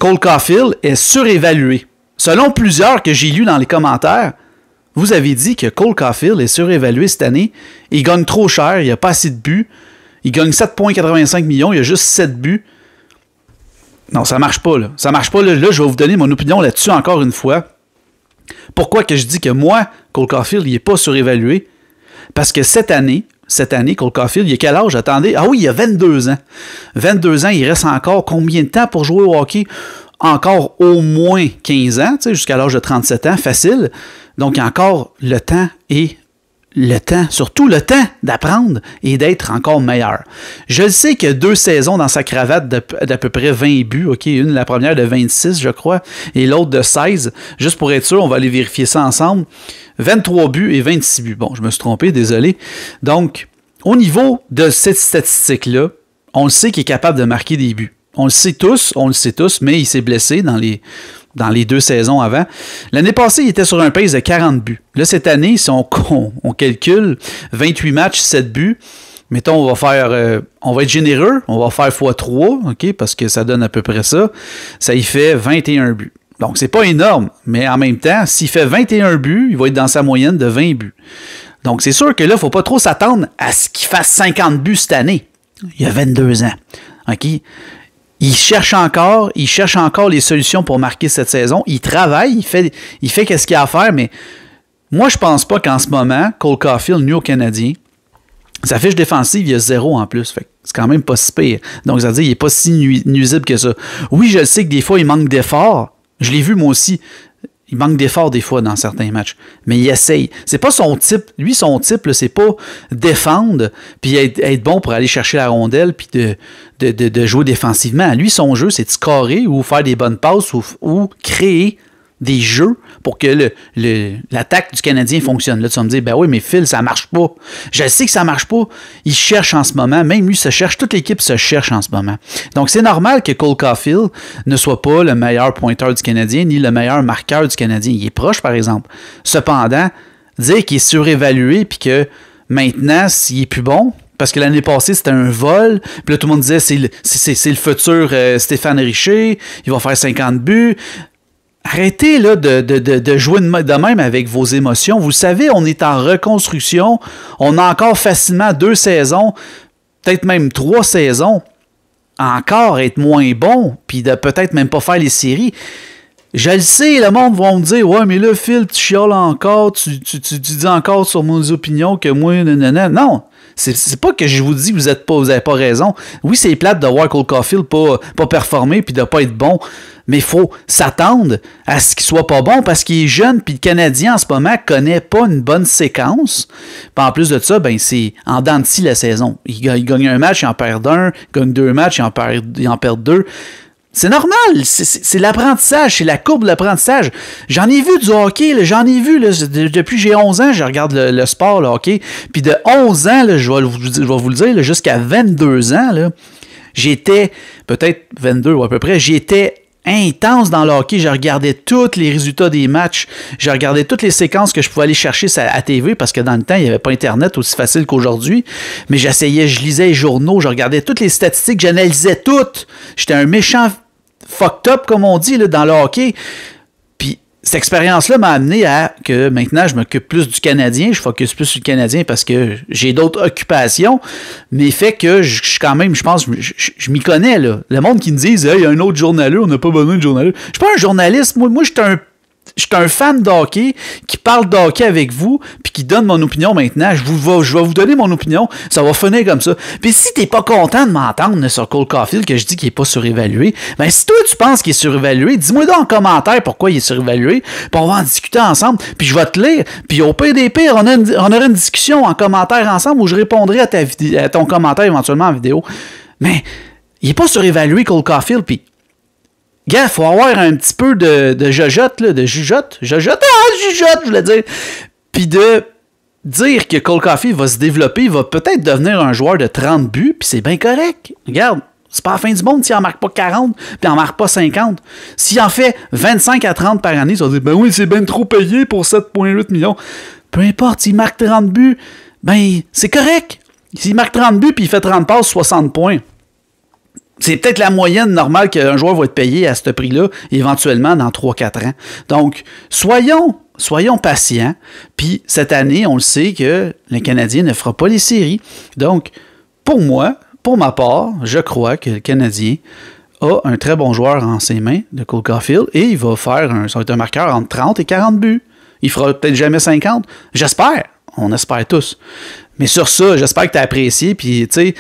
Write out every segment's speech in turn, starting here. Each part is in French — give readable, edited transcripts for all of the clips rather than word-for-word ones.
Cole Caulfield est surévalué. Selon plusieurs que j'ai lus dans les commentaires, vous avez dit que Cole Caulfield est surévalué cette année. Il gagne trop cher, il n'a pas assez de buts. Il gagne 7,85 millions, il a juste 7 buts. Non, ça marche pas, là. Ça marche pas, là. Là, je vais vous donner mon opinion là-dessus encore une fois. Pourquoi que je dis que moi, Cole Caulfield, il n'est pas surévalué? Parce que cette année, Cole Caulfield, il a quel âge? Attendez. Ah oui, il a 22 ans. 22 ans, il reste encore combien de temps pour jouer au hockey? Encore au moins 15 ans, jusqu'à l'âge de 37 ans, facile. Donc, il y a encore le temps et le temps, surtout le temps d'apprendre et d'être encore meilleur. Je sais qu'il y a 2 saisons dans sa cravate d'à peu près 20 buts, OK, la première de 26, je crois, et l'autre de 16. Juste pour être sûr, on va aller vérifier ça ensemble. 23 buts et 26 buts. Bon, je me suis trompé, désolé. Donc, au niveau de cette statistique-là, on le sait qu'il est capable de marquer des buts. On le sait tous, mais il s'est blessé dans les 2 saisons avant. L'année passée, il était sur un pace de 40 buts. Là, cette année, si on calcule 28 matchs, 7 buts, mettons, on va être généreux, on va faire x3, OK, parce que ça donne à peu près ça. Ça y fait 21 buts. Donc, c'est pas énorme, mais en même temps, s'il fait 21 buts, il va être dans sa moyenne de 20 buts. Donc, c'est sûr que là, il ne faut pas trop s'attendre à ce qu'il fasse 50 buts cette année. Il a 22 ans. OK? Il cherche encore les solutions pour marquer cette saison. Il travaille, il fait qu'est-ce qu'il a à faire, mais moi, je pense pas qu'en ce moment, Cole Caulfield, nu au Canadien, sa fiche défensive, il y a 0 en plus. Fait que c'est quand même pas si pire. Donc, ça veut dire qu'il n'est pas si nuisible que ça. Oui, je sais que des fois, il manque d'efforts. Je l'ai vu moi aussi. Il manque d'efforts des fois dans certains matchs. Mais il essaye. C'est pas son type. Lui, son type, c'est pas défendre puis être bon pour aller chercher la rondelle puis de jouer défensivement. Lui, son jeu, c'est de scorer ou faire des bonnes passes ou créer des jeux pour que l'attaque du Canadien fonctionne. Là, tu vas me dire, ben oui, mais Phil, ça marche pas. Je sais que ça marche pas. Il cherche en ce moment. Même lui se cherche. Toute l'équipe se cherche en ce moment. Donc, c'est normal que Cole Caulfield ne soit pas le meilleur pointeur du Canadien ni le meilleur marqueur du Canadien. Il est proche, par exemple. Cependant, dire qu'il est surévalué puis que maintenant, s'il est plus bon, parce que l'année passée, c'était un vol. Puis là, tout le monde disait, c'est le futur Stéphane Richer. Il va faire 50 buts. Arrêtez là, de jouer de même avec vos émotions. Vous savez, on est en reconstruction. On a encore facilement 2 saisons, peut-être même 3 saisons, encore être moins bon, puis de peut-être même pas faire les séries. Je le sais, le monde va me dire « Ouais, mais là, Phil, tu chiales encore, tu dis encore sur mes opinions que moi, nanana. » Non, c'est pas que je vous dis que vous avez pas raison. Oui, c'est plate de voir Cole Caulfield pas performer puis de pas être bon, mais il faut s'attendre à ce qu'il soit pas bon parce qu'il est jeune puis le Canadien en ce moment connaît pas une bonne séquence. Puis en plus de ça, ben c'est en dents de scie la saison. Il gagne un match, il en perd un, il gagne 2 matchs, il en perd 2. C'est normal, c'est l'apprentissage, c'est la courbe de l'apprentissage. J'en ai vu du hockey, là, depuis que j'ai 11 ans, je regarde le sport, le hockey. Puis de 11 ans, là, je vais vous le dire, là, jusqu'à 22 ans, là, j'étais, peut-être 22 ou à peu près, j'étais intense dans le hockey. Je regardais tous les résultats des matchs. Je regardais toutes les séquences que je pouvais aller chercher à TV parce que dans le temps, il n'y avait pas Internet aussi facile qu'aujourd'hui. Mais je lisais les journaux, je regardais toutes les statistiques, j'analysais toutes. J'étais un méchant fucked up, comme on dit, là, dans le hockey. Puis cette expérience-là m'a amené à que maintenant, je m'occupe plus du Canadien. Je focus plus sur le Canadien parce que j'ai d'autres occupations. Mais fait que je quand même, je pense, je m'y connais, là. Le monde qui me dit, hey, il y a un autre journaleux, on n'a pas besoin de journaleux. Je suis pas un journaliste. Moi, je suis un fan de hockey qui parle de hockey avec vous puis qui donne mon opinion maintenant. Je vais vous donner mon opinion. Ça va finir comme ça. Puis si t'es pas content de m'entendre sur Cole Caulfield que je dis qu'il est pas surévalué, ben si toi tu penses qu'il est surévalué, dis-moi donc en commentaire pourquoi il est surévalué. Puis on va en discuter ensemble. Puis je vais te lire. Puis au pire des pires, on aura une discussion en commentaire ensemble où je répondrai à ton commentaire éventuellement en vidéo. Mais il est pas surévalué Cole Caulfield. Puis gars, il faut avoir un petit peu de jugeote, je voulais dire. Puis de dire que Cole Caulfield va se développer, il va peut-être devenir un joueur de 30 buts, puis c'est bien correct. Regarde, c'est pas la fin du monde s'il en marque pas 40, puis il en marque pas 50. S'il en fait 25 à 30 par année, ça va dire, ben oui, c'est bien trop payé pour 7,8 millions. Peu importe, s'il marque 30 buts, ben c'est correct. S'il marque 30 buts, puis il fait 30 passes, 60 points. C'est peut-être la moyenne normale qu'un joueur va être payé à ce prix-là, éventuellement dans 3-4 ans. Donc, soyons patients. Puis cette année, on le sait que le Canadien ne fera pas les séries. Donc, pour ma part, je crois que le Canadien a un très bon joueur en ses mains, de Cole Caulfield, et il va ça va être un marqueur entre 30 et 40 buts. Il fera peut-être jamais 50. J'espère. On espère tous. Mais sur ça, j'espère que tu as apprécié. Puis, tu sais,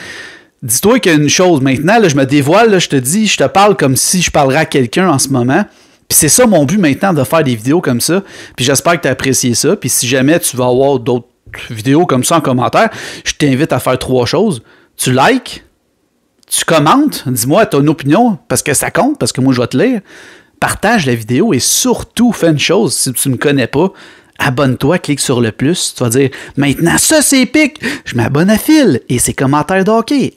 dis-toi qu'il y a une chose. Maintenant, là, je me dévoile, là, je te parle comme si je parlerais à quelqu'un en ce moment. Puis c'est ça mon but maintenant, de faire des vidéos comme ça. Puis j'espère que tu as apprécié ça. Puis si jamais tu vas avoir d'autres vidéos comme ça en commentaire, je t'invite à faire 3 choses. Tu likes, tu commentes, dis-moi ton opinion, parce que ça compte, parce que moi je vais te lire. Partage la vidéo et surtout fais une chose, si tu ne me connais pas, abonne-toi, clique sur le plus. Tu vas dire, maintenant ça c'est épique, je m'abonne à Phil et ses commentaires d'hockey.